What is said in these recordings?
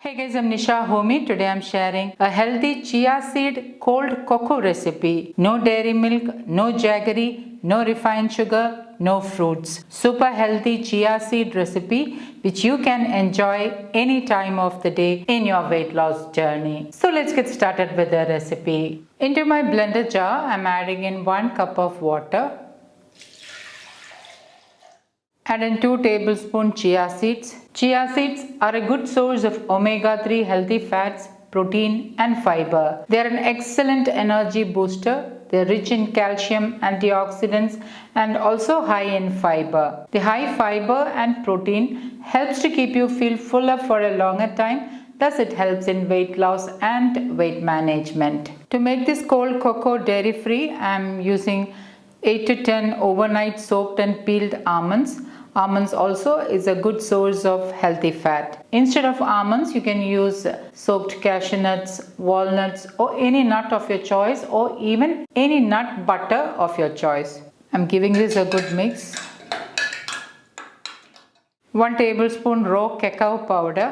Hey guys, I'm Nisa Homey. Today I'm sharing a healthy chia seed cold cocoa recipe. No dairy milk, no jaggery, no refined sugar, no fruits. Super healthy chia seed recipe which you can enjoy any time of the day in your weight loss journey. So let's get started with the recipe. Into my blender jar, I'm adding in 1 cup of water. Add in 2 tablespoons chia seeds. Chia seeds are a good source of omega-3 healthy fats, protein and fiber. They are an excellent energy booster. They are rich in calcium, antioxidants and also high in fiber. The high fiber and protein helps to keep you feel fuller for a longer time. Thus it helps in weight loss and weight management. To make this cold cocoa dairy free, I am using 8 to 10 overnight soaked and peeled almonds. Almonds also is a good source of healthy fat. Instead of almonds, you can use soaked cashew nuts, walnuts or any nut of your choice, or even any nut butter of your choice. I'm giving this a good mix. 1 tablespoon raw cacao powder.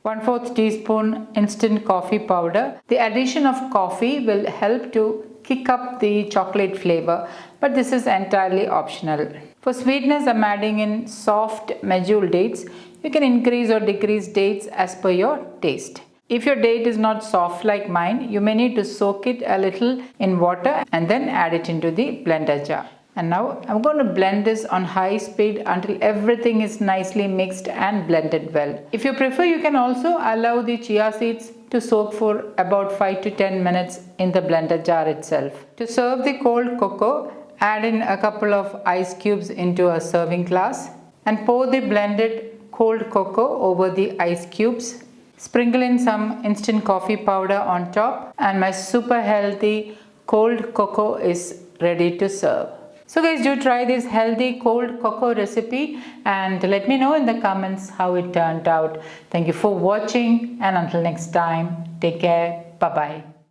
1/4 teaspoon instant coffee powder. The addition of coffee will help to kick up the chocolate flavor, but this is entirely optional. For sweetness, I'm adding in soft medjool dates. You can increase or decrease dates as per your taste. If your date is not soft like mine, you may need to soak it a little in water and then add it into the blender jar. And now I'm going to blend this on high speed until everything is nicely mixed and blended well. If you prefer, you can also allow the chia seeds to soak for about 5 to 10 minutes in the blender jar itself. To serve the cold cocoa, add in a couple of ice cubes into a serving glass and pour the blended cold cocoa over the ice cubes. Sprinkle in some instant coffee powder on top and my super healthy cold cocoa is ready to serve. So guys, do try this healthy cold cocoa recipe and let me know in the comments how it turned out. Thank you for watching and until next time, take care. Bye-bye.